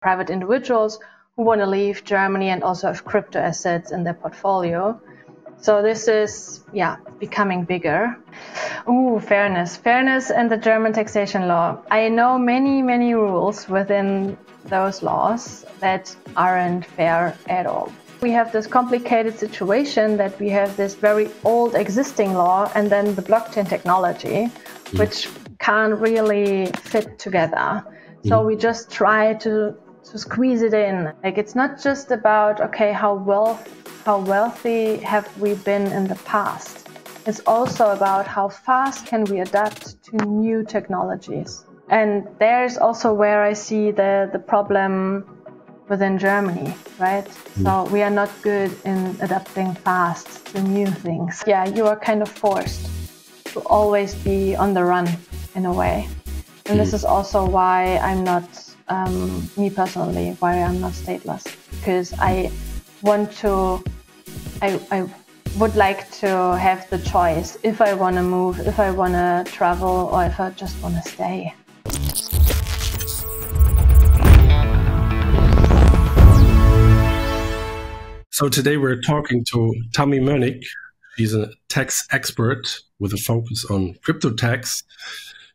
private individuals who want to leave Germany and also have crypto assets in their portfolio. So this is, becoming bigger. Ooh, fairness and the German taxation law. I know many rules within those laws that aren't fair at all. We have this complicated situation that we have this very old existing law and then the blockchain technology, which can't really fit together. So we just try to squeeze it in. Like, it's not just about, okay, how wealthy have we been in the past. It's also about how fast can we adapt to new technologies. And there's also where I see the problem within Germany, right? So we are not good in adapting fast to new things. Yeah, you are kind of forced to always be on the run in a way. And this is also why I'm not, me personally, why I'm not stateless. Because I would like to have the choice if I want to move, if I want to travel, or if I just want to stay. So today we're talking to Tami Mönnig. She's a tax expert with a focus on crypto tax.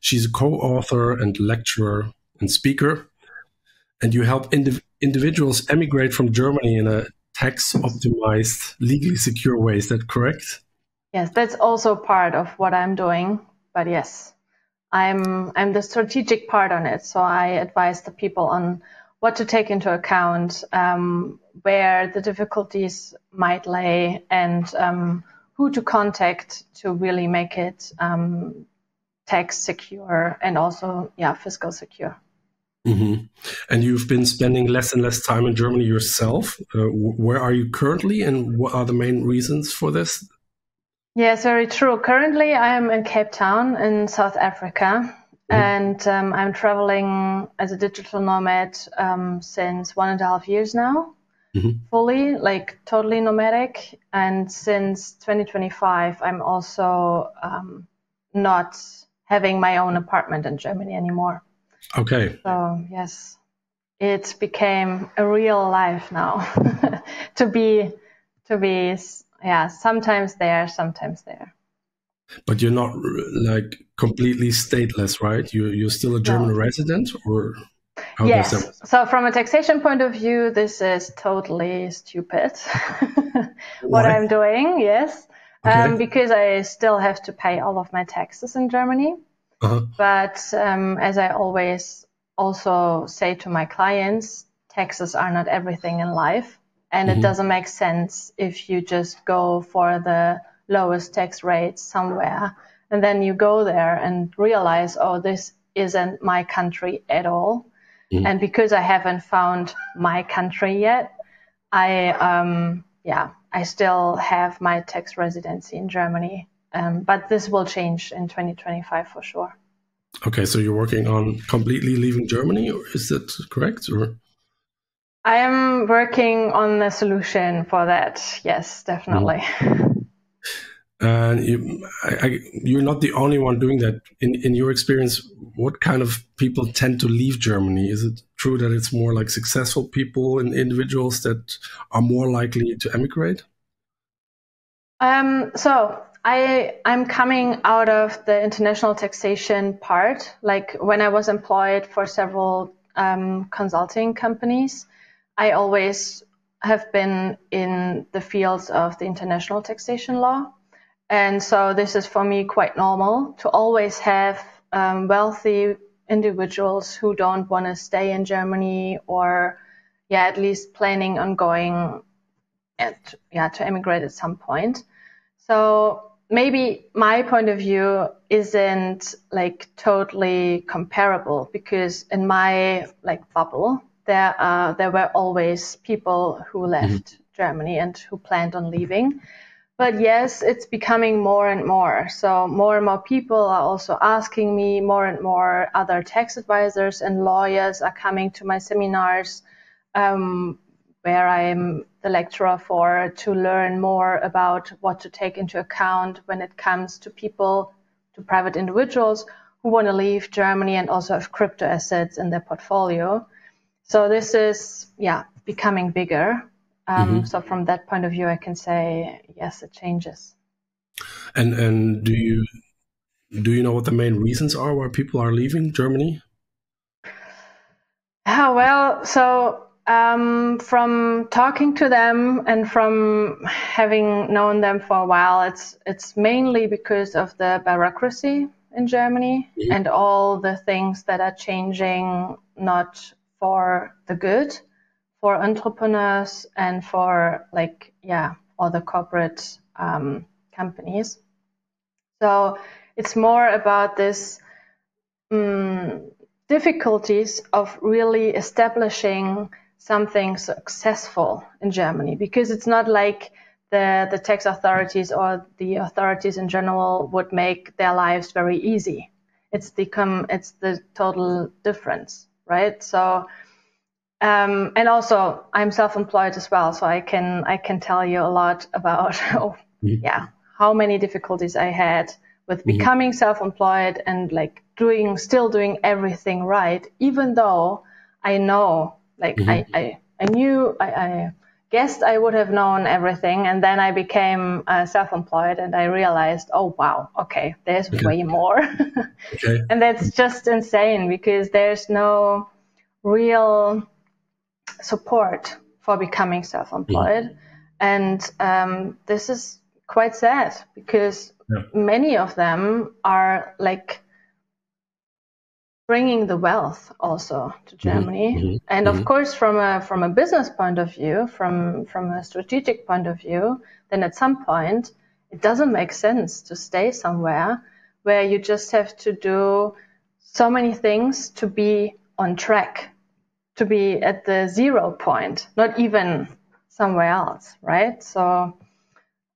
She's a co-author and lecturer and speaker. And you help individuals emigrate from Germany in a tax-optimized, legally secure way. Is that correct? Yes, that's also part of what I'm doing. But yes, I'm the strategic part on it. So I advise the people on what to take into account, where the difficulties might lay, and who to contact to really make it tax secure and also, fiscal secure. And you've been spending less and less time in Germany yourself. Where are you currently, and what are the main reasons for this? Yes, very true. Currently, I am in Cape Town in South Africa. And I'm traveling as a digital nomad since 1.5 years now, fully, like totally nomadic. And since 2025, I'm also not having my own apartment in Germany anymore. Okay. So yes, it became a real life now to be, sometimes there, sometimes there. But you're not like completely stateless, right? You're still a German resident, or how does that? So from a taxation point of view, this is totally stupid. What I'm doing, yes, because I still have to pay all of my taxes in Germany. But as I always also say to my clients, taxes are not everything in life, and it doesn't make sense if you just go for the lowest tax rates somewhere, and then you go there and realize, oh, this isn't my country at all. And because I haven't found my country yet, I still have my tax residency in Germany. But this will change in 2025 for sure. Okay, so you're working on completely leaving Germany, or is that correct? Or I am working on a solution for that. Yes, definitely. And you're not the only one doing that. In your experience, what kind of people tend to leave Germany? Is it true that it's more like successful people and individuals that are more likely to emigrate? So I'm coming out of the international taxation part. Like when I was employed for several consulting companies, I always have been in the fields of the international taxation law. And so this is for me quite normal to always have wealthy individuals who don't want to stay in Germany, or at least planning on going to emigrate at some point. So maybe my point of view isn't like totally comparable, because in my bubble there were always people who left Germany and who planned on leaving. But yes, it's becoming more and more. So more and more people are also asking me, more and more other tax advisors and lawyers are coming to my seminars, where I'm the lecturer for, to learn more about what to take into account when it comes to people, to private individuals who want to leave Germany and also have crypto assets in their portfolio. So this is, becoming bigger. So from that point of view, I can say, yes, it changes. And do you know what the main reasons are why people are leaving Germany? Well, so from talking to them and from having known them for a while, it's mainly because of the bureaucracy in Germany and all the things that are changing, not for the good, for entrepreneurs and for all the corporate companies. So it's more about this difficulties of really establishing something successful in Germany, because it's not like the tax authorities or the authorities in general would make their lives very easy. It's the total difference, right? So and also I'm self-employed as well, so I can tell you a lot about how many difficulties I had with becoming self-employed and still doing everything right, even though I know, I guessed I would have known everything, and then I became self-employed and I realized, oh wow, okay, there's way more. And that's just insane, because there's no real support for becoming self-employed. And this is quite sad, because many of them are bringing the wealth also to Germany. And of course, from a business point of view, from a strategic point of view, then at some point it doesn't make sense to stay somewhere where you just have to do so many things to be on track, to be at the 0 point, not even somewhere else, right? So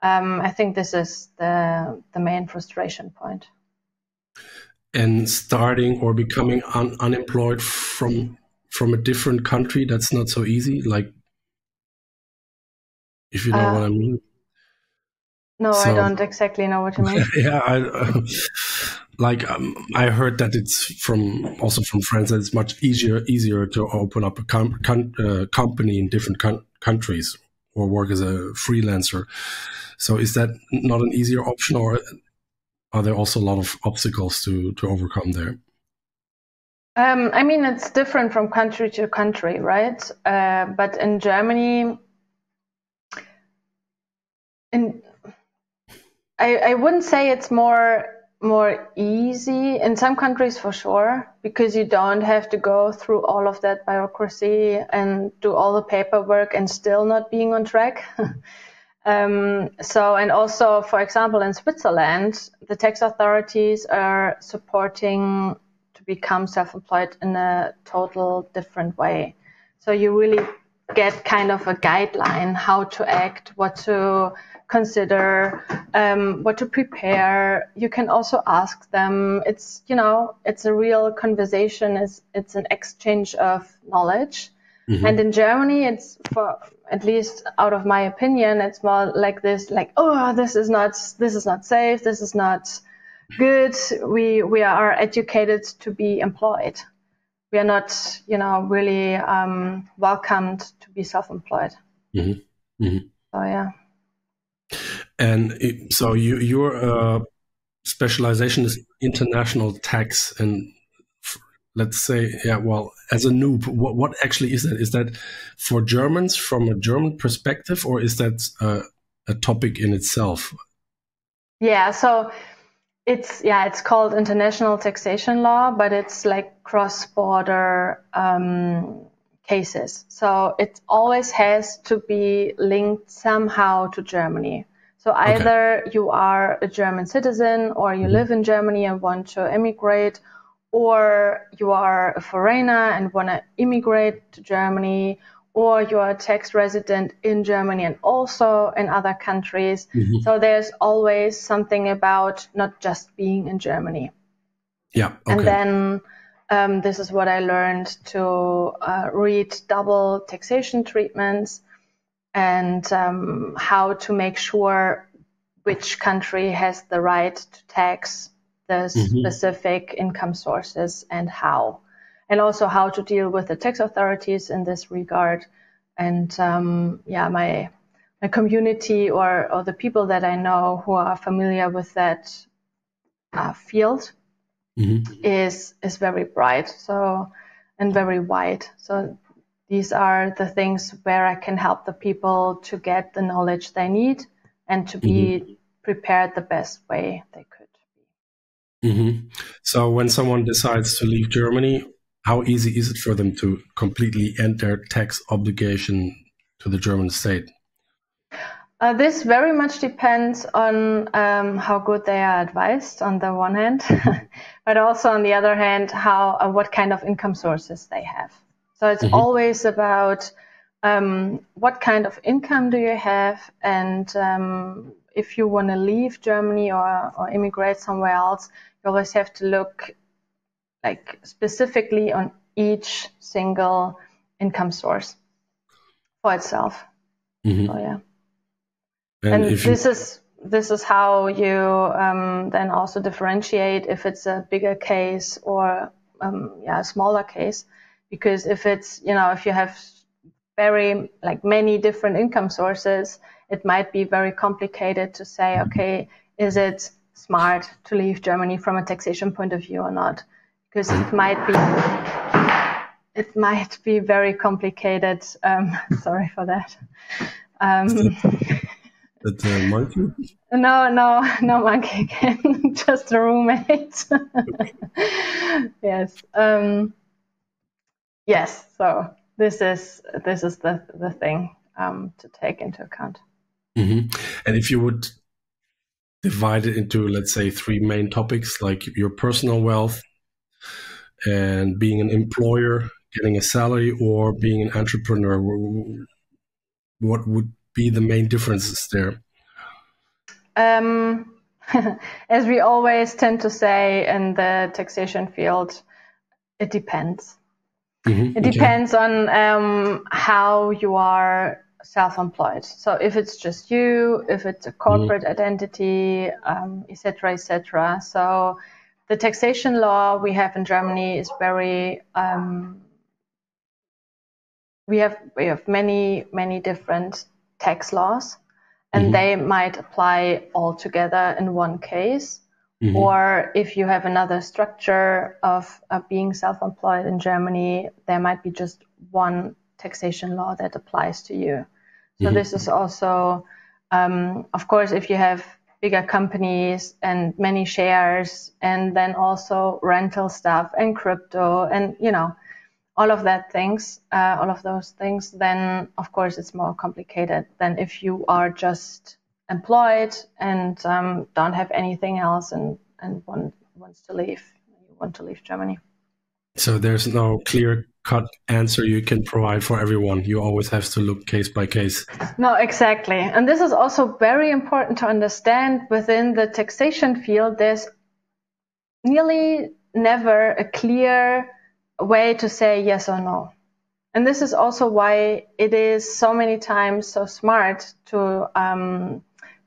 I think this is the main frustration point. And starting or becoming unemployed from a different country, that's not so easy. If you know what I mean. No, so, I don't exactly know what you mean. I heard that it's also from friends that it's much easier to open up a company in different countries or work as a freelancer. So is that not an easier option, or are there also a lot of obstacles to overcome there? I mean, it's different from country to country, right? But in Germany, I wouldn't say it's more easy. In some countries, for sure, because you don't have to go through all of that bureaucracy and do all the paperwork and still not being on track. And also, for example, in Switzerland, the tax authorities are supporting to become self-employed in a total different way. So you really get kind of a guideline how to act, what to consider, what to prepare. You can also ask them. It's a real conversation. It's an exchange of knowledge. And in Germany, it's, for at least out of my opinion, it's more like this, oh, this is not safe, this is not good. We are educated to be employed. We are not, really welcomed to be self-employed. So yeah. And so your specialization is international tax, and let's say, as a noob, what actually is that? Is that for Germans from a German perspective, or is that a topic in itself? Yeah, so it's called international taxation law, but it's like cross-border cases. So it always has to be linked somehow to Germany. So either you are a German citizen, or you live in Germany and want to emigrate, or you are a foreigner and want to immigrate to Germany, or you are a tax resident in Germany and also in other countries. So there's always something about not just being in Germany. Yeah. Okay. And then this is what I learned, to read double taxation treatments and how to make sure which country has the right to tax the specific income sources and how. and also how to deal with the tax authorities in this regard. And my community or the people that I know who are familiar with that field is very bright, so, and very wide. So these are the things where I can help the people to get the knowledge they need and to be prepared the best way they could be. So when someone decides to leave Germany, how easy is it for them to completely end their tax obligation to the German state? This very much depends on how good they are advised on the one hand, but also on the other hand, what kind of income sources they have. So it's always about what kind of income do you have, and if you want to leave Germany or immigrate somewhere else, you always have to look like specifically on each single income source for itself. So yeah. And this is how you then also differentiate if it's a bigger case or a smaller case, because if it's, if you have very many different income sources, it might be very complicated to say, okay, is it smart to leave Germany from a taxation point of view or not? Because it might be very complicated. Sorry for that. That monkey? No monkey again, just a roommate. Yes. Yes. So this is the thing to take into account. And if you would divide it into, let's say, 3 main topics, like your personal wealth and being an employer, getting a salary, or being an entrepreneur, what would be the main differences there? As we always tend to say in the taxation field, it depends. It depends on how you are self-employed. So if it's just you, if it's a corporate identity, etc., etc. So the taxation law we have in Germany is very we have many different tax laws, and they might apply all together in one case. Or if you have another structure of being self-employed in Germany, there might be just one taxation law that applies to you. So this is also, of course, if you have bigger companies and many shares, and then also rental stuff and crypto and, all of those things, then of course it's more complicated than if you are just employed and don't have anything else and want to leave Germany. So there's no clear-cut answer you can provide for everyone. You always have to look case by case. No, exactly. And this is also very important to understand. Within the taxation field, there's nearly never a clear way to say yes or no. And this is also why it is so many times so smart to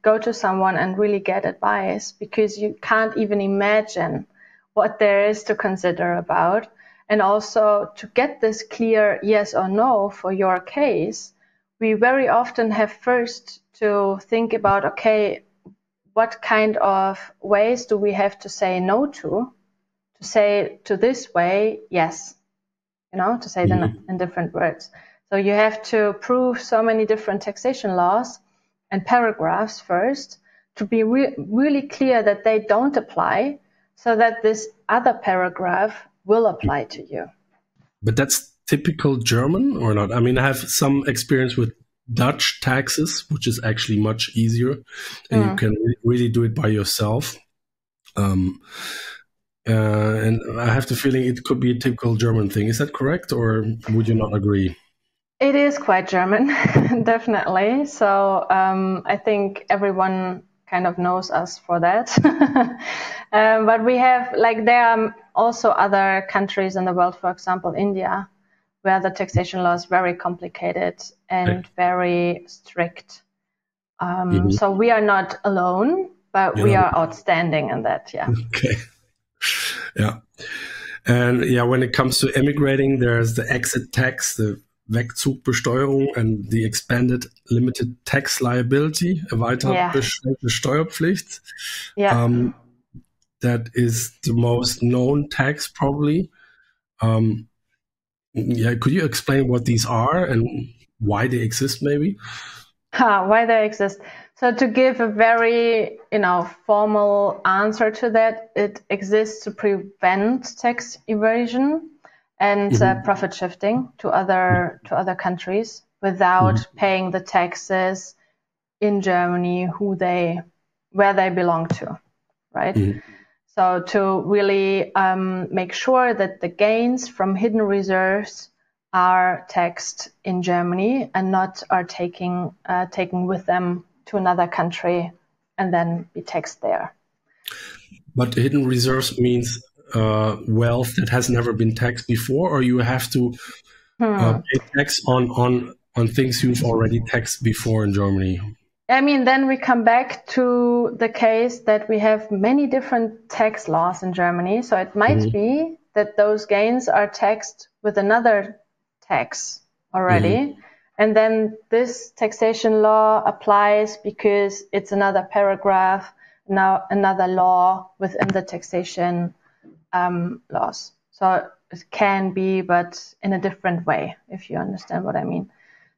go to someone and really get advice, because you can't even imagine what there is to consider about. And also to get this clear yes or no for your case, we very often have first to think about, okay, what kind of ways do we have to say no to say to this way yes, to say them in different words. So you have to prove so many different taxation laws and paragraphs first to be really clear that they don't apply, so that this other paragraph will apply to you. But that's typical German or not? I mean, I have some experience with Dutch taxes, which is actually much easier, and you can really do it by yourself. And I have the feeling it could be a typical German thing. Is that correct, or would you not agree? It is quite German, definitely. So I think everyone kind of knows us for that. But we have, there are also other countries in the world, for example, India, where the taxation law is very complicated and very strict. So we are not alone, but we are outstanding in that, yeah. Okay. Yeah. And yeah, when it comes to emigrating, there's the exit tax, the Wegzugsbesteuerung, and the expanded limited tax liability, erweiterte beschränkte Steuerpflicht. Yeah. That is the most known tax, probably. Yeah, could you explain what these are and why they exist, maybe? Why they exist? So to give a very, formal answer to that, it exists to prevent tax evasion and profit shifting to other countries without paying the taxes in Germany where they belong to, right? So to really make sure that the gains from hidden reserves are taxed in Germany and not are taken with them to another country and then be taxed there. But hidden reserves means wealth that has never been taxed before, or you have to pay tax on things you've already taxed before in Germany? I mean, then we come back to the case that we have many different tax laws in Germany. So it might be that those gains are taxed with another tax already. And then this taxation law applies because it's another paragraph, now another law within the taxation laws. So it can be, but in a different way, if you understand what I mean.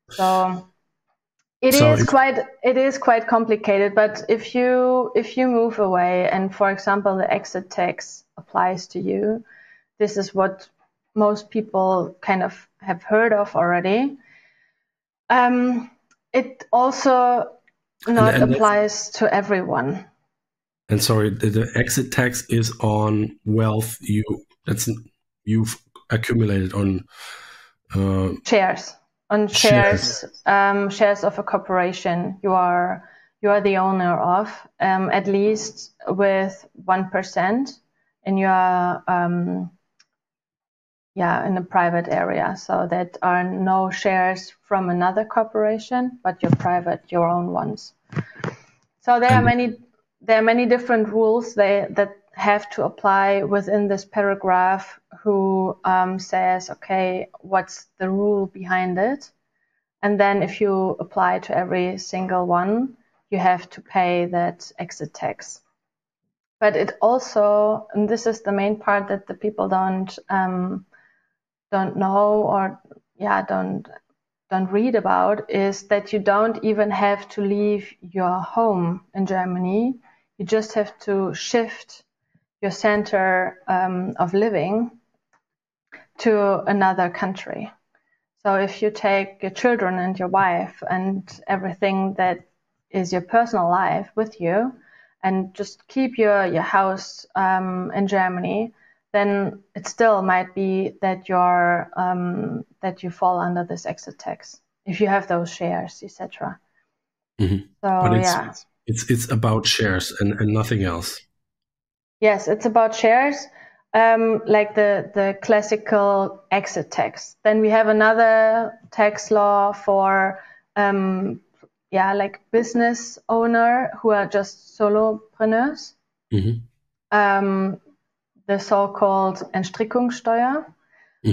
So it is quite complicated, but if you move away and, for example, the exit tax applies to you, this is what most people kind of have heard of already. It also not applies to everyone. And sorry, the exit tax is on wealth you've accumulated on shares. On shares of a corporation you are the owner of, at least with 1% in your in a private area. So that are no shares from another corporation, but your own ones. So there are many different rules that have to apply within this paragraph who says, okay, what's the rule behind it? And then if you apply to every single one, you have to pay that exit tax. But it also, and this is the main part that the people don't know or don't read about, is that you don't even have to leave your home in Germany. You just have to shift your center of living to another country. So if you take your children and your wife and everything that is your personal life with you and just keep your house in Germany, then it still might be that that you fall under this exit tax if you have those shares, etc. So but it's about shares and nothing else. Yes, it's about shares, like the classical exit tax. Then we have another tax law for like business owner who are just solopreneurs. The so-called Entstrickungssteuer,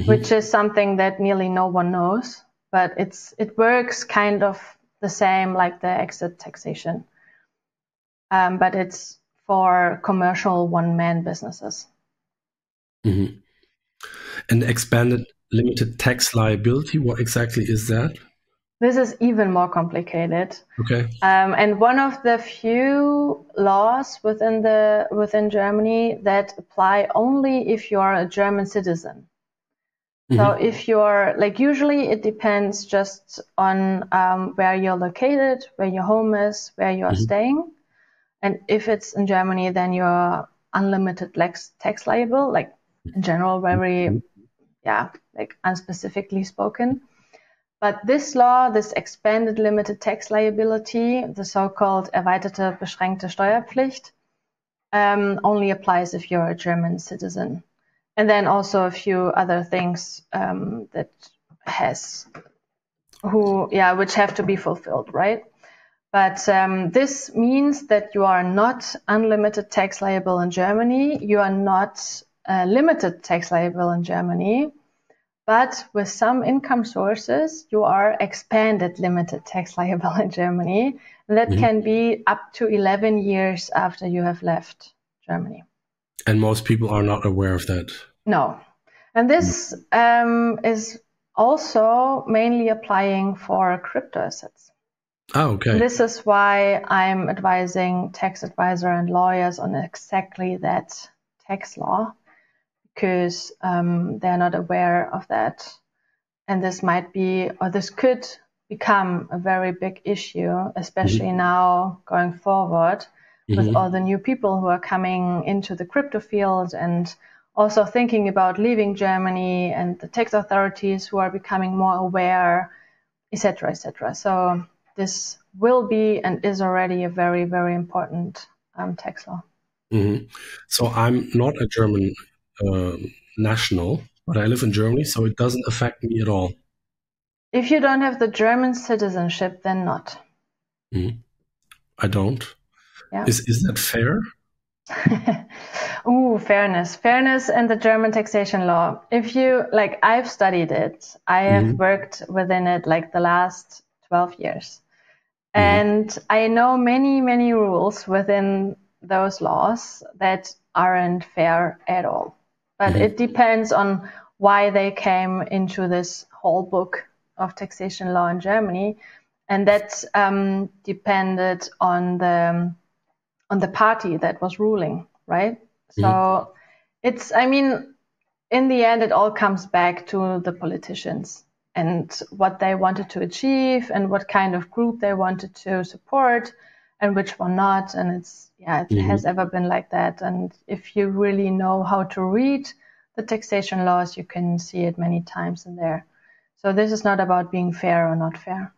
which is something that nearly no one knows, but it works kind of the same like the exit taxation, but it's for commercial one-man businesses. And expanded limited tax liability, what exactly is that? This is even more complicated. Okay. And one of the few laws within Germany that apply only if you are a German citizen. So if you're usually it depends just on where you're located, where your home is, where you're staying. And if it's in Germany, then you're unlimited tax liable, in general, very, unspecifically spoken. But this law, this expanded limited tax liability, the so-called erweiterte beschränkte Steuerpflicht, only applies if you're a German citizen. And then also a few other things which have to be fulfilled, right? But this means that you are not unlimited tax liable in Germany. You are not limited tax liable in Germany, but with some income sources, you are expanded limited tax liable in Germany. And that can be up to 11 years after you have left Germany. And most people are not aware of that. No. And this is also mainly applying for crypto assets. Oh, okay. This is why I'm advising tax advisor and lawyers on exactly that tax law, because they're not aware of that. And this might be, or this could become a very big issue, especially now going forward with all the new people who are coming into the crypto field and also thinking about leaving Germany, and the tax authorities who are becoming more aware, etc., etc. So this will be and is already a very, very important tax law. So I'm not a German national, but I live in Germany, so it doesn't affect me at all. If you don't have the German citizenship, then not. I don't. Yeah. Is that fair? Ooh, fairness and the German taxation law. If you, like, I've studied it. I have worked within it like the last 12 years. And I know many, many rules within those laws that aren't fair at all. But it depends on why they came into this whole book of taxation law in Germany. And that depended on the party that was ruling, right? So it's, I mean, in the end, it all comes back to the politicians and what they wanted to achieve and what kind of group they wanted to support and which one not. And it's, yeah, it has ever been like that. And if you really know how to read the taxation laws, you can see it many times in there. So this is not about being fair or not fair.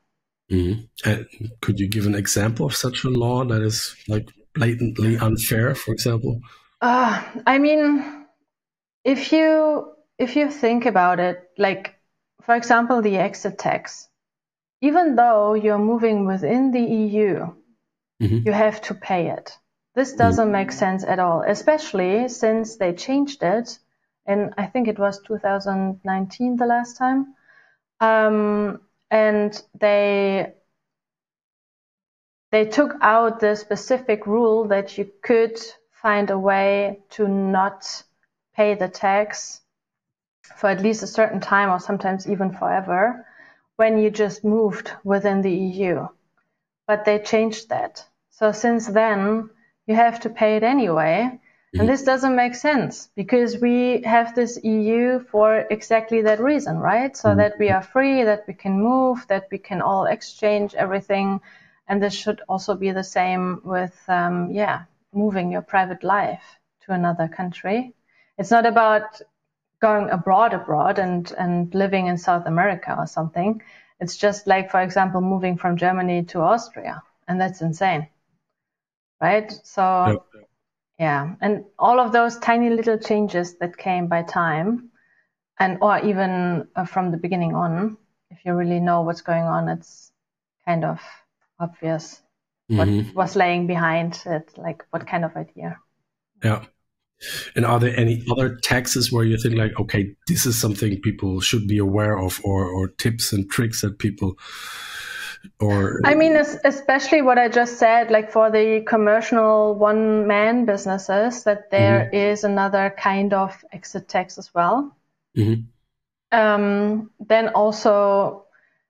Could you give an example of such a law that is like blatantly unfair, for example? I mean, if you think about it, like, for example, the exit tax, even though you're moving within the EU, you have to pay it. This doesn't make sense at all, especially since they changed it. And I think it was 2019 the last time. And they took out the specific rule that you could find a way to not pay the tax for at least a certain time, or sometimes even forever, when you just moved within the EU. But they changed that. So since then, you have to pay it anyway. And this doesn't make sense, because we have this EU for exactly that reason, right? So that we are free, that we can move, that we can all exchange everything. And this should also be the same with, moving your private life to another country. It's not about going abroad and living in South America or something. It's just like, for example, moving from Germany to Austria. And that's insane, right? So, yeah. And all of those tiny little changes that came by time, and or even from the beginning on, if you really know what's going on, it's kind of obvious what was laying behind it, like what kind of idea. Yeah. And are there any other taxes where you think like, okay, this is something people should be aware of, or tips and tricks that people, or? I mean, especially what I just said, like for the commercial one-man businesses, that there is another kind of exit tax as well. Then also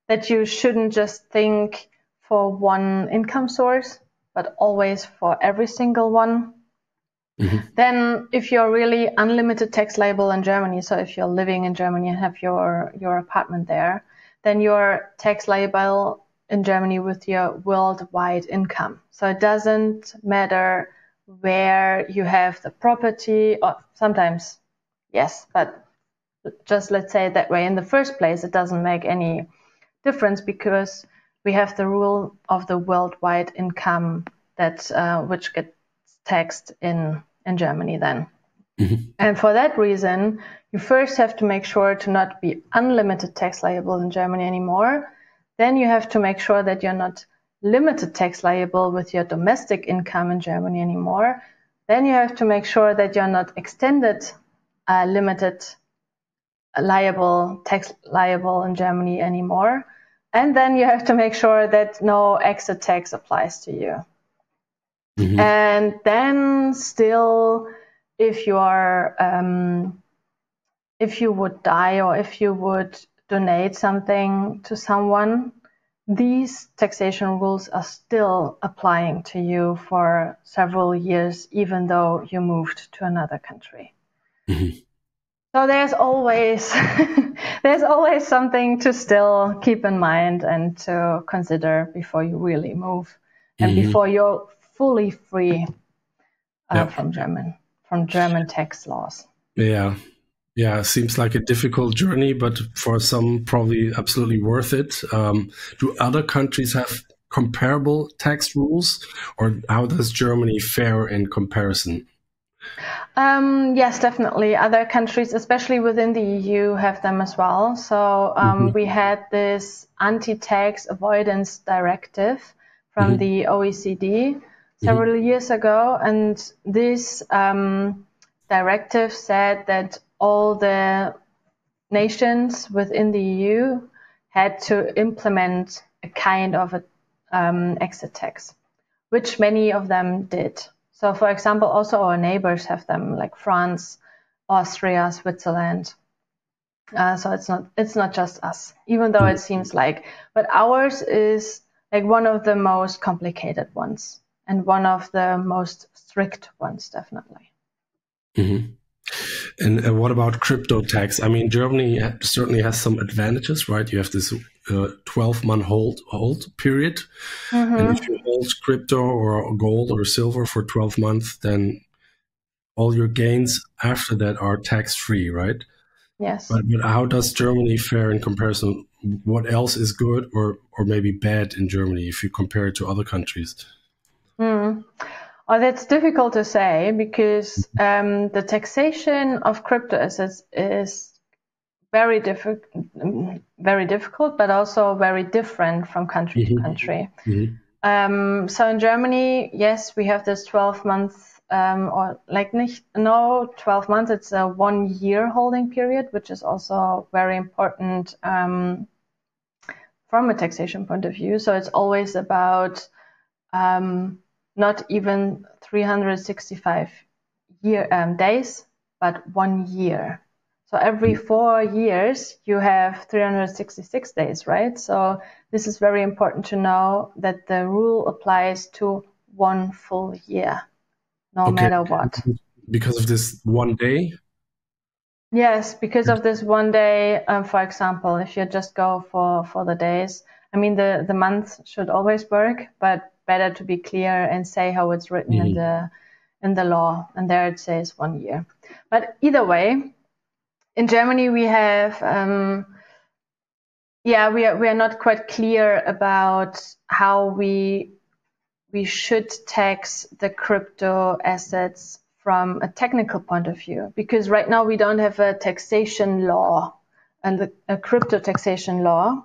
that you shouldn't just think for one income source, but always for every single one. Then if you're really unlimited tax liable in Germany, so if you're living in Germany and have your apartment there, then you're tax liable in Germany with your worldwide income. So it doesn't matter where you have the property, or sometimes, yes, but just let's say it that way. In the first place, it doesn't make any difference, because we have the rule of the worldwide income that which gets taxed in Germany then. And for that reason, you first have to make sure to not be unlimited tax liable in Germany anymore. Then you have to make sure that you're not limited tax liable with your domestic income in Germany anymore. Then you have to make sure that you're not extended limited tax liable in Germany anymore. And then you have to make sure that no exit tax applies to you. Mm-hmm. And then still, if you are, if you would die or if you would donate something to someone, these taxation rules are still applying to you for several years, even though you moved to another country. Mm-hmm. So there's always there's always something to still keep in mind and to consider before you really move, and mm-hmm. before you're fully free from German tax laws. Yeah. Yeah, seems like a difficult journey, but for some probably absolutely worth it. Do other countries have comparable tax rules, or how does Germany fare in comparison? Yes, definitely. Other countries, especially within the EU, have them as well. So mm-hmm. we had this anti-tax avoidance directive from mm-hmm. the OECD several mm-hmm. years ago, and this directive said that all the nations within the EU had to implement a kind of exit tax, which many of them did. So, for example, also our neighbors have them, like France, Austria, Switzerland. So it's not just us, even though it seems like. But ours is like one of the most complicated ones and one of the most strict ones, definitely. Mm-hmm. And what about crypto tax? I mean, Germany certainly has some advantages, right? You have this 12-month hold period. Mm-hmm. And if you hold crypto or gold or silver for 12 months, then all your gains after that are tax-free, right? Yes. But how does Germany fare in comparison? What else is good or maybe bad in Germany if you compare it to other countries? Oh, that's difficult to say because the taxation of crypto assets is very difficult, but also very different from country mm-hmm. to country. Mm-hmm. So in Germany, yes, we have this 12 months, or like 12 months. It's a 1 year holding period, which is also very important from a taxation point of view. So it's always about not even 365 days, but 1 year. So every 4 years, you have 366 days, right? So this is very important to know that the rule applies to 1 full year, no matter what. Because of this 1 day? Yes, because of this 1 day, for example, if you just go for the days, I mean, the month should always work, but better to be clear and say how it's written mm-hmm. in the law. And there it says 1 year. But either way, in Germany, we have, we are not quite clear about how we should tax the crypto assets from a technical point of view, because right now we don't have a taxation law and a crypto taxation law.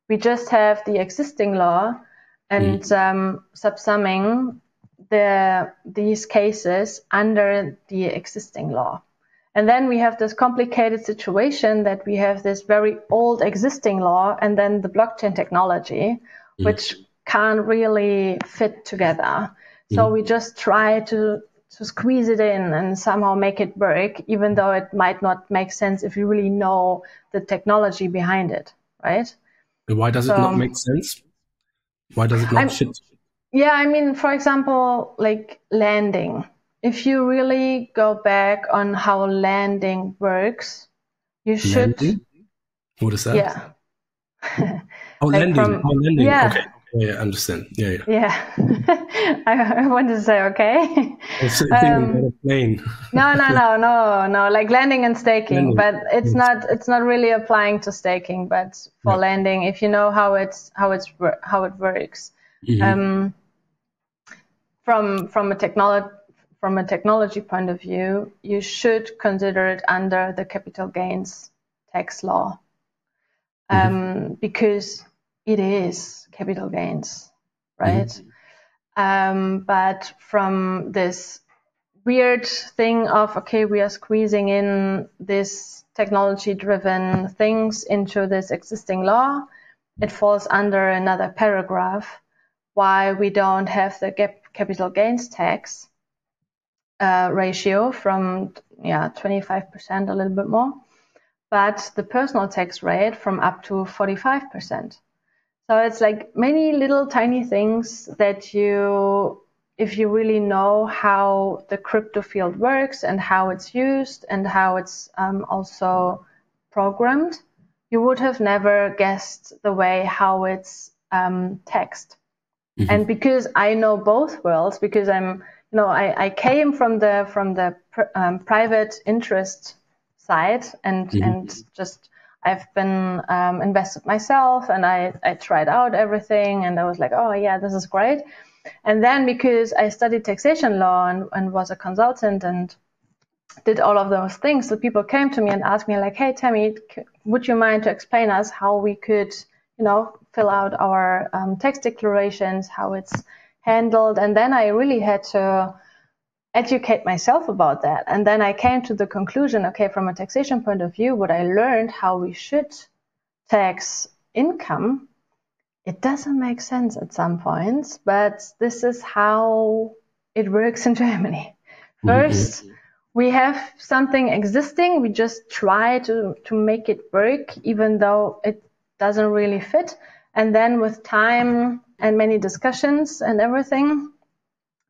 We just have the existing law and subsuming these cases under the existing law. And then we have this complicated situation that we have this very old existing law and then the blockchain technology, which can't really fit together. So we just try to squeeze it in and somehow make it work, even though it might not make sense if you really know the technology behind it, right? And why does it not make sense? Why does it not fit? Yeah, I mean, for example, like landing. If you really go back on how landing works, you should. Landing? What is that? Yeah. Like landing. Yeah. Okay. Yeah, I understand. Yeah. I wanted to say okay. Thinking about a plane. No. Like landing and staking, but it's not really applying to staking. But for landing, if you know how it works, mm-hmm. From a technology point of view, you should consider it under the capital gains tax law, because it is capital gains, right? Mm-hmm. But from this weird thing of, okay, we are squeezing in this technology-driven things into this existing law. It falls under another paragraph why we don't have the capital gains tax ratio from 25%, a little bit more, but the personal tax rate from up to 45%. So it's like many little tiny things that you, if you really know how the crypto field works and how it's used and how it's also programmed, you would have never guessed the way how it's taxed. Mm-hmm. And because I know both worlds, because I came from the private interest side and just I've been invested myself, and I tried out everything, and I was like, oh yeah, this is great. And then because I studied taxation law and was a consultant and did all of those things, so people came to me and asked me like, hey Tami, would you mind to explain us how we could, fill out our tax declarations, how it's handled? And then I really had to educate myself about that. And then I came to the conclusion, okay, from a taxation point of view, what I learned how we should tax income, it doesn't make sense at some points, but this is how it works in Germany. First, we have something existing, we just try to make it work, even though it doesn't really fit. And then with time and many discussions and everything,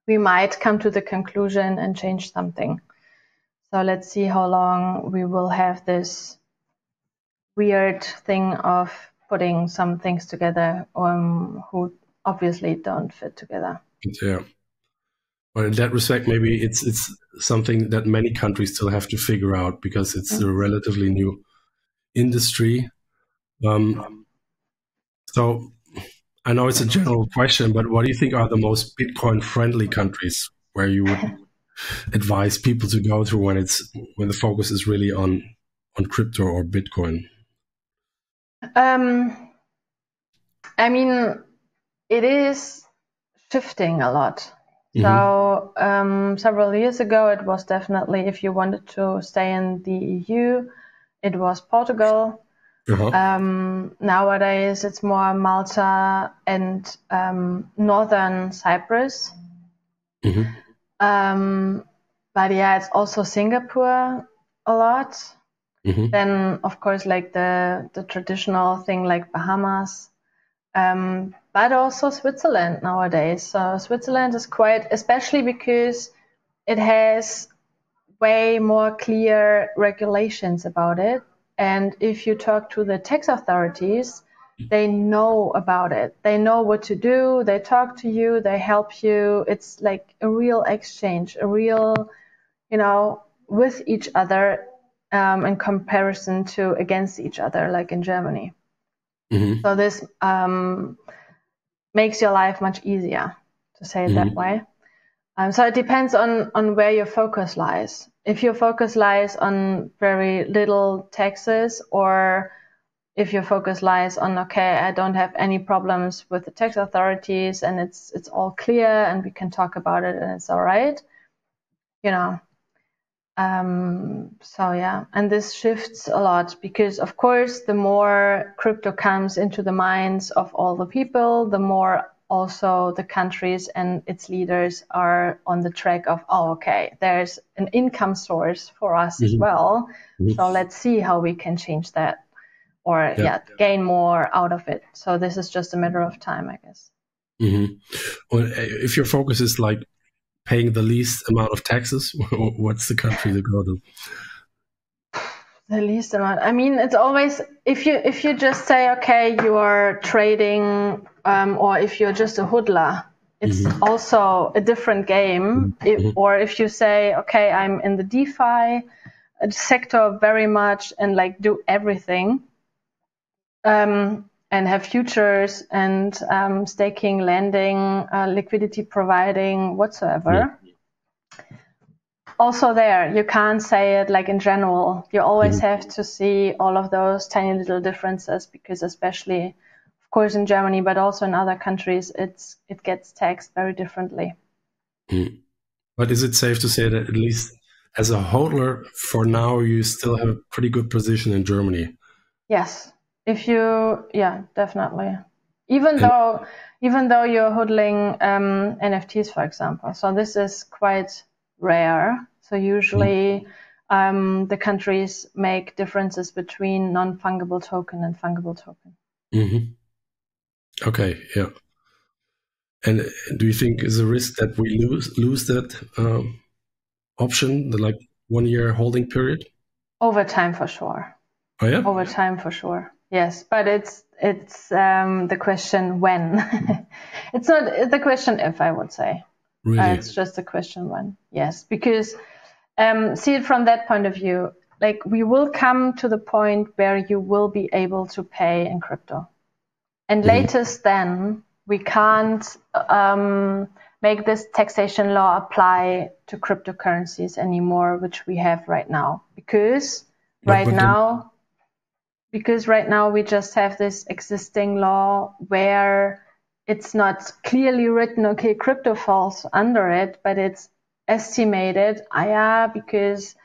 we might come to the conclusion and change something. So let's see how long we will have this weird thing of putting some things together who obviously don't fit together. Yeah. Well, in that respect, maybe it's something that many countries still have to figure out because it's a relatively new industry. So I know it's a general question, but what do you think are the most Bitcoin-friendly countries where you would advise people to go to when the focus is really on crypto or Bitcoin? I mean, it is shifting a lot. So several years ago, it was definitely, if you wanted to stay in the EU, it was Portugal. Nowadays, it's more Malta and northern Cyprus. But yeah, it's also Singapore a lot. Then, of course, like the traditional thing like Bahamas. But also Switzerland nowadays. So Switzerland is quite, especially because it has way more clear regulations about it. And if you talk to the tax authorities, they know about it. They know what to do. They talk to you. They help you. It's like a real exchange, a real, with each other in comparison to against each other, like in Germany. So this makes your life much easier, to say it that way. So it depends on where your focus lies. If your focus lies on very little taxes, or if your focus lies on, okay, I don't have any problems with the tax authorities and it's all clear and we can talk about it and it's all right, So yeah, and this shifts a lot because, of course, the more crypto comes into the minds of all the people, the more also the countries and its leaders are on the track of, oh, okay, there's an income source for us as well. So let's see how we can change that or gain more out of it. So this is just a matter of time, I guess. Well, if your focus is like paying the least amount of taxes, what's the country to go to? The least amount. I mean, it's always, if you just say, okay, you are trading, or if you're just a hodler, it's also a different game. Or if you say, okay, I'm in the DeFi sector very much and like do everything, and have futures and staking, lending, liquidity providing, whatsoever. Also there, you can't say it like in general. You always have to see all of those tiny little differences because especially, of course, in Germany, but also in other countries, it gets taxed very differently. But is it safe to say that at least as a hodler, for now, you still have a pretty good position in Germany? Yes. Yeah, definitely. Even though you're hodling NFTs, for example. So this is quite rare. So usually the countries make differences between non-fungible token and fungible token. Mm-hmm. Okay, yeah. And do you think is a risk that we lose that option, the 1 year holding period? Over time, for sure. Oh yeah. Over time, for sure. Yes, but it's the question when. It's not the question if, I would say. Really? It's just the question when. Yes, because see it from that point of view. Like, we will come to the point where you will be able to pay in crypto, and latest then we can't make this taxation law apply to cryptocurrencies anymore, which we have right now, because right now we just have this existing law where it's not clearly written, okay, crypto falls under it, but it's estimated, because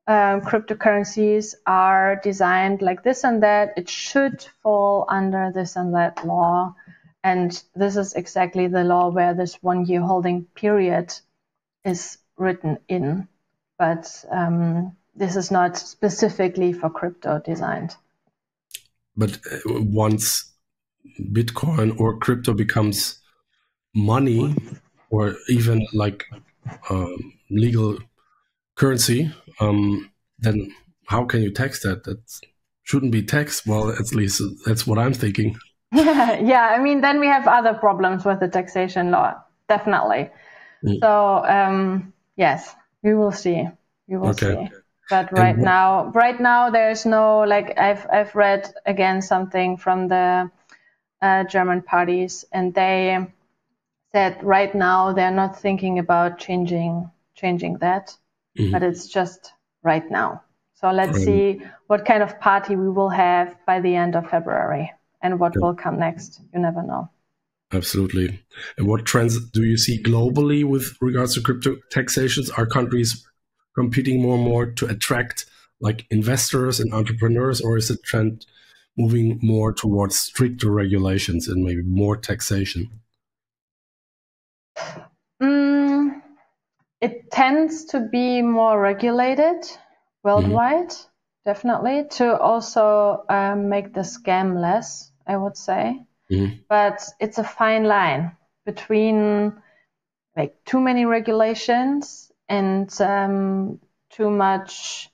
cryptocurrencies are designed like this and that, it should fall under this and that law. And this is exactly the law where this 1 year holding period is written in. But this is not specifically for crypto designed. But once Bitcoin or crypto becomes money, or even legal currency, then how can you tax that? That shouldn't be taxed. Well, at least that's what I'm thinking. Yeah, I mean, then we have other problems with the taxation law, definitely. So yes, we will see. See. But right now there's no, I've read again something from the German parties, and they said right now they're not thinking about changing that, but it's just right now. So let's see what kind of party we will have by the end of February and what will come next. You never know. Absolutely. And what trends do you see globally with regards to crypto taxations? Are countries competing more and more to attract investors and entrepreneurs, or is the trend moving more towards stricter regulations and maybe more taxation? It tends to be more regulated worldwide, definitely, to also make the scam less, I would say. But it's a fine line between too many regulations and too much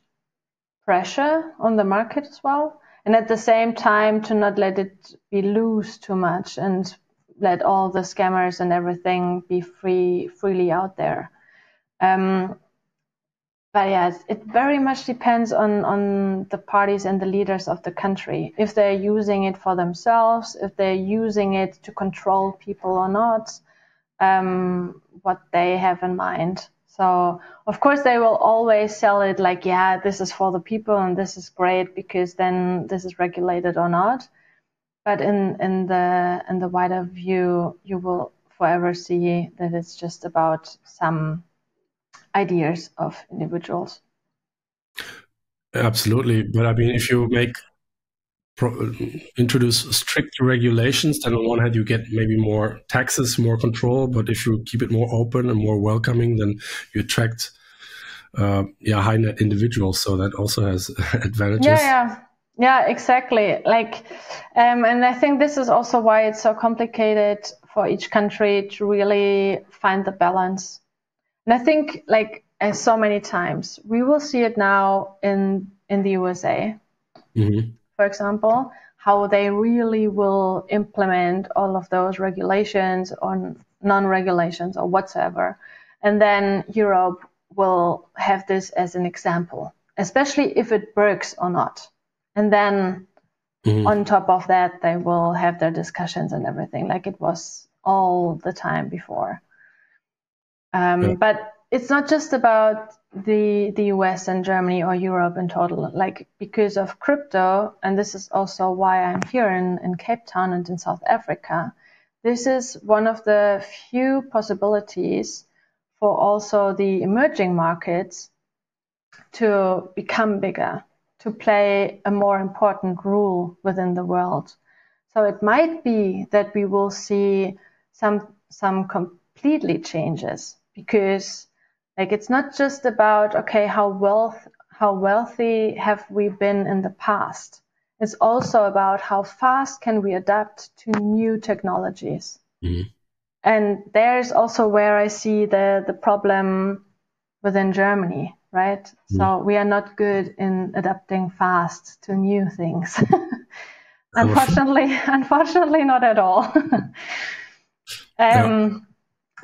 pressure on the market as well. And at the same time, to not let it be loose too much and let all the scammers and everything be freely out there. But yes, it very much depends on the parties and the leaders of the country. If they're using it for themselves, if they're using it to control people or not, what they have in mind. So, of course, they will always sell it this is for the people and this is great because then this is regulated or not. But in the wider view, you will forever see that it's just about some ideas of individuals. Absolutely. But I mean, if you introduce strict regulations, then on one hand you get maybe more taxes, more control, but if you keep it more open and more welcoming, then you attract high net individuals, so that also has advantages. Yeah, exactly. And I think this is also why it's so complicated for each country to really find the balance. And I think, as so many times, we will see it now in the USA, for example, how they really will implement all of those regulations or non-regulations or whatsoever. And then Europe will have this as an example, especially if it works or not. And then on top of that, they will have their discussions and everything like it was all the time before. But it's not just about the US and Germany or Europe in total, because of crypto, and this is also why I'm here in Cape Town and in South Africa. This is one of the few possibilities for also the emerging markets to become bigger, to play a more important role within the world. So it might be that we will see some completely changes, because like it's not just about, okay, how wealthy have we been in the past. It's also about how fast can we adapt to new technologies. Mm-hmm. And there's also where I see the problem within Germany, right? Mm-hmm. So we are not good in adapting fast to new things. Unfortunately, not at all.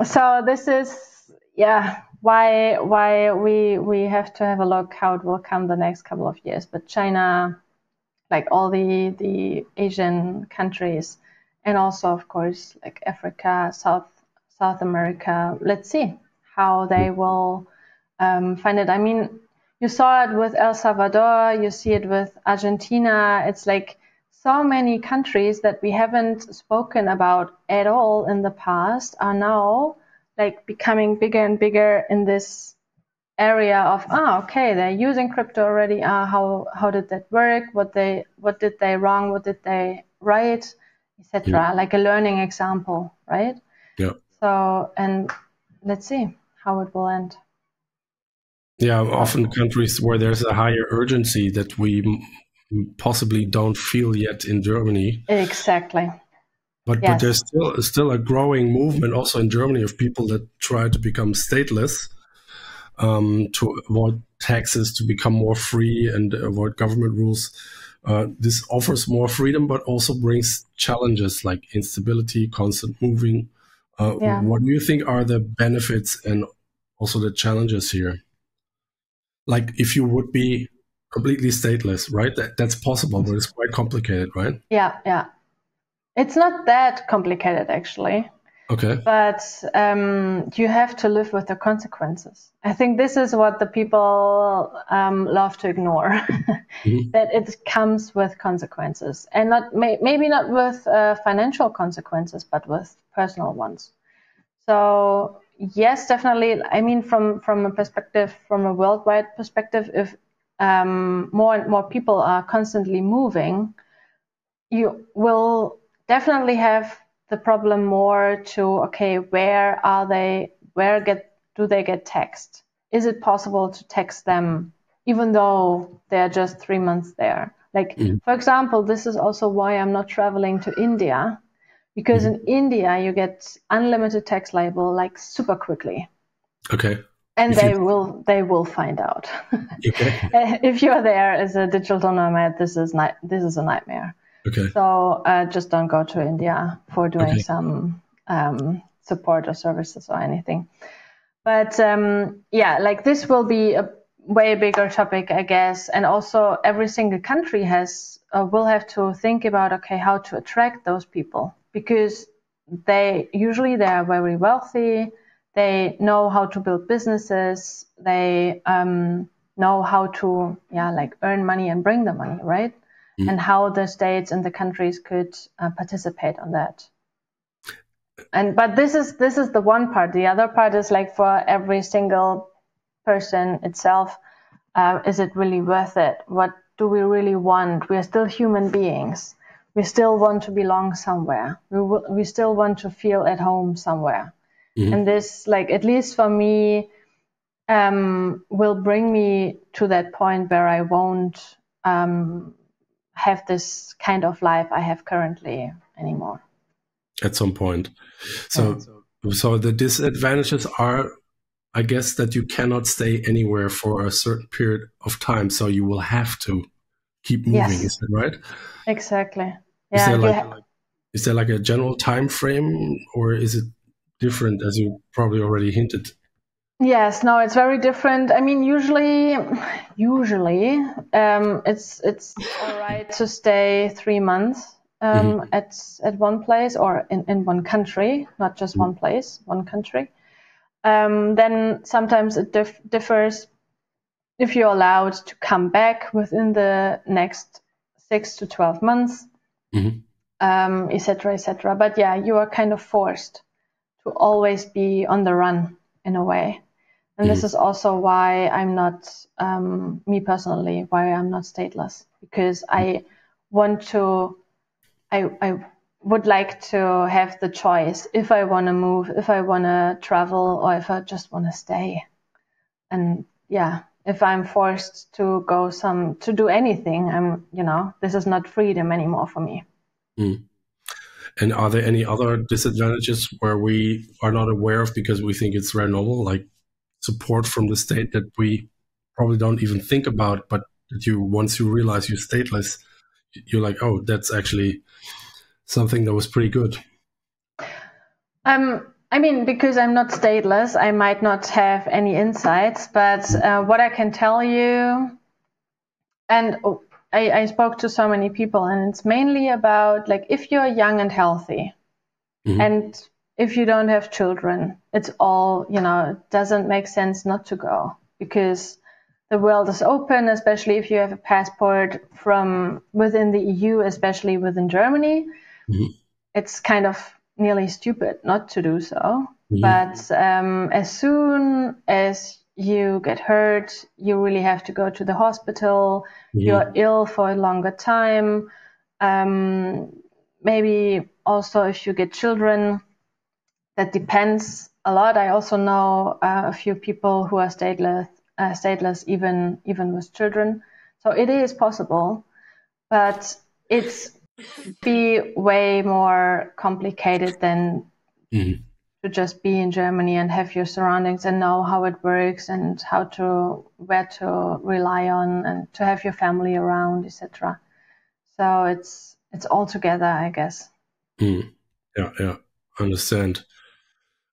So this is, why we have to have a look how it will come the next couple of years. But China, like all the Asian countries, and also of course like Africa, South America, let's see how they will find it. I mean, you saw it with El Salvador, you see it with Argentina. It's like so many countries that we haven't spoken about at all in the past are now like becoming bigger and bigger in this area of, okay, they're using crypto already. How did that work? What did they wrong? What did they right? Etc. Yeah. Like a learning example, right? Yeah. So, and let's see how it will end. Yeah, often countries where there's a higher urgency that we possibly don't feel yet in Germany. Exactly. But there's still a growing movement also in Germany of people that try to become stateless, to avoid taxes, to become more free and avoid government rules. This offers more freedom, but also brings challenges like instability, constant moving. What do you think are the benefits and also the challenges here? Like if you would be completely stateless, right? That's possible, but it's quite complicated, right? Yeah. It's not that complicated, actually. Okay. But you have to live with the consequences. I think this is what the people love to ignore, mm-hmm. that it comes with consequences, and maybe not with financial consequences, but with personal ones. So yes, definitely. I mean, from a worldwide perspective, if more and more people are constantly moving, you will definitely have the problem more to, okay, where do they get taxed? Is it possible to tax them even though they're just 3 months there? Like, for example, this is also why I'm not traveling to India, because in India you get unlimited tax liable like super quickly. Okay. And they will find out. Okay. If you're there as a digital nomad, this is a nightmare. Okay. So just don't go to India for doing some support or services or anything. But like this will be a way bigger topic, I guess. And also every single country will have to think about, okay, how to attract those people, because they are very wealthy. They know how to build businesses. They know how to earn money and bring the money, right? And how the states and the countries could participate on that. But this is the one part. The other part is like for every single person itself, is it really worth it? What do we really want? We are still human beings. We still want to belong somewhere. We still want to feel at home somewhere. Mm-hmm. And this, like, at least for me, will bring me to that point where I won't have this kind of life I have currently anymore. At some point. So the disadvantages are, I guess, that you cannot stay anywhere for a certain period of time. So you will have to keep moving. Yes. Is that right? Exactly. Yeah. Is there like a general time frame, or is it different, as you probably already hinted? Yes, no, it's very different. I mean, usually, it's all right to stay 3 months at one place, or in one country, not just one place, one country. Then sometimes it differs if you're allowed to come back within the next 6 to 12 months, etc., etc. But yeah, you are kind of forced to always be on the run. in a way. And this is also why I'm not, me personally, why I'm not stateless, because I would like to have the choice if I want to move, if I want to travel, or if I just want to stay. And yeah, if I'm forced to to do anything, this is not freedom anymore for me. Mm. And are there any other disadvantages where we are not aware of because we think it's very normal, like support from the state that we probably don't even think about, but that once you realize you're stateless, you're like, oh, that's actually something that was pretty good? I mean, because I'm not stateless, I might not have any insights, but what I can tell you, and I spoke to so many people, and it's mainly about, like, if you're young and healthy, and if you don't have children, it's all, it doesn't make sense not to go, because the world is open, especially if you have a passport from within the EU, especially within Germany. It's kind of nearly stupid not to do so. But as soon as you get hurt, you really have to go to the hospital. You're ill for a longer time. Maybe also if you get children, that depends a lot. I also know a few people who are stateless even with children. So it is possible, but it's be way more complicated than to just be in Germany and have your surroundings and know how it works and where to rely on and to have your family around, etc. So it's all together, I guess. Yeah, understand.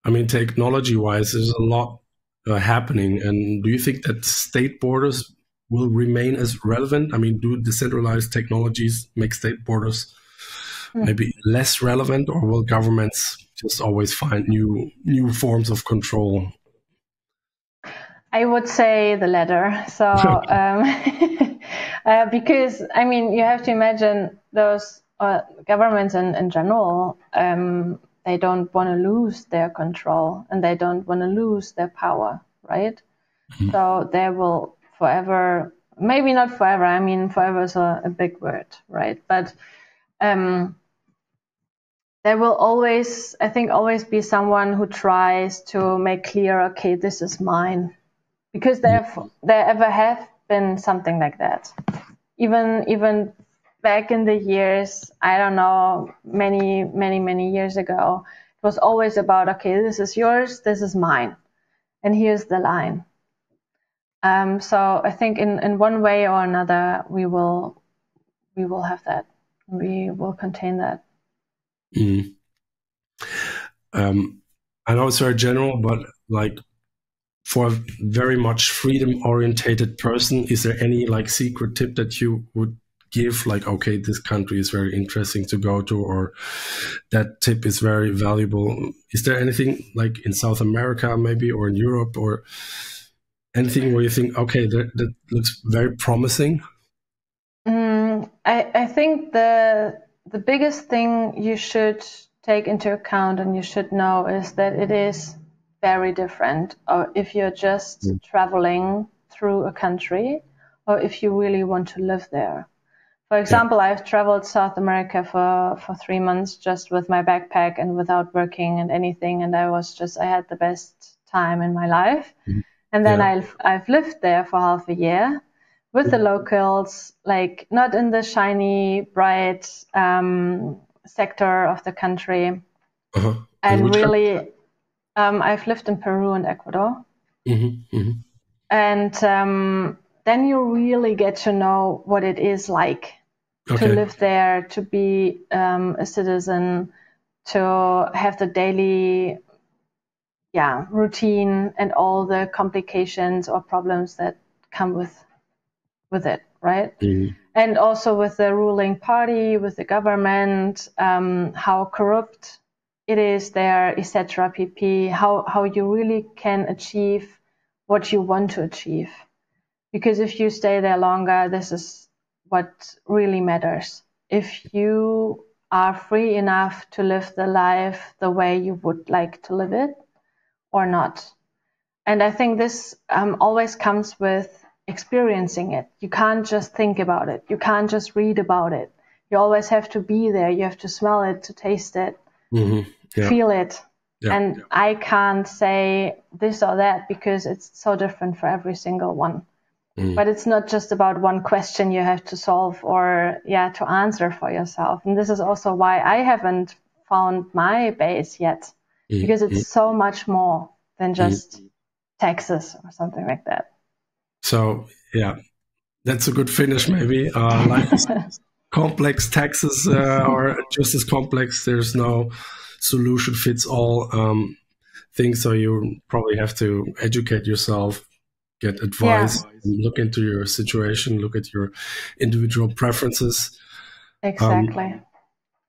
I mean, technology-wise, there's a lot happening. And do you think that state borders will remain as relevant? I mean, do decentralized technologies make state borders maybe less relevant, or will governments just always find new forms of control? I would say the latter. So, because, I mean, you have to imagine those governments in general, they don't want to lose their control and they don't want to lose their power, right? So they will forever, maybe not forever, I mean, forever is a big word, right? But there will always, I think, always be someone who tries to make clear, okay, this is mine. Because there ever have been something like that. Even back in the years, I don't know, many years ago, it was always about, okay, this is yours, this is mine, and here's the line. So I think in one way or another, we will have that. We will contain that. I know it's very general, but like, for a very much freedom-orientated person, is there any like secret tip that you would give? Like, okay, this country is very interesting to go to, or that tip is very valuable. Is there anything like in South America maybe, or in Europe, or anything where you think, okay, that looks very promising? I think the biggest thing you should take into account and you should know is that it is very different, or if you're just traveling through a country, or if you really want to live there. For example, I've traveled South America for 3 months just with my backpack and without working and anything, and I had the best time in my life. And then I've lived there for half a year with the locals, like not in the shiny, bright sector of the country, and really. I've lived in Peru and Ecuador. And then you really get to know what it is like to live there, to be a citizen, to have the daily routine and all the complications or problems that come with it, right? And also with the ruling party, with the government, how corrupt it is there, etc. pp. How you really can achieve what you want to achieve, because if you stay there longer, this is what really matters. If you are free enough to live the life the way you would like to live it or not. And I think this always comes with experiencing it. You can't just think about it. You can't just read about it. You always have to be there. You have to smell it, to taste it, feel it. And I can't say this or that because it's so different for every single one. But it's not just about one question you have to solve or to answer for yourself. And this is also why I haven't found my base yet, because it's so much more than just taxes or something like that. So that's a good finish. Maybe life is complex. Taxes are just as complex. There's no solution fits all thing. So you probably have to educate yourself, get advice, look into your situation, look at your individual preferences. Exactly.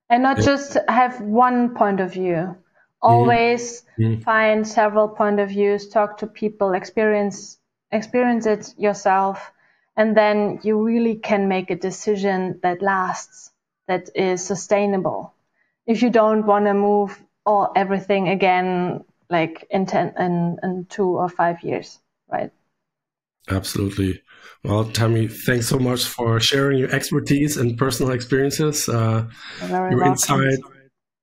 And not just have one point of view. Always find several point of views, talk to people, experience it yourself, and then you really can make a decision that lasts, that is sustainable. If you don't want to move everything again, like in 2 or 5 years, right? Absolutely. Well, Tami, thanks so much for sharing your expertise and personal experiences. Your insight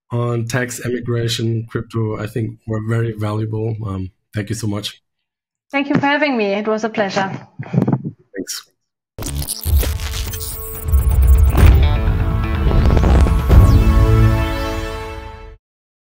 on tax, emigration, crypto, I think were very valuable. Thank you so much. Thank you for having me. It was a pleasure.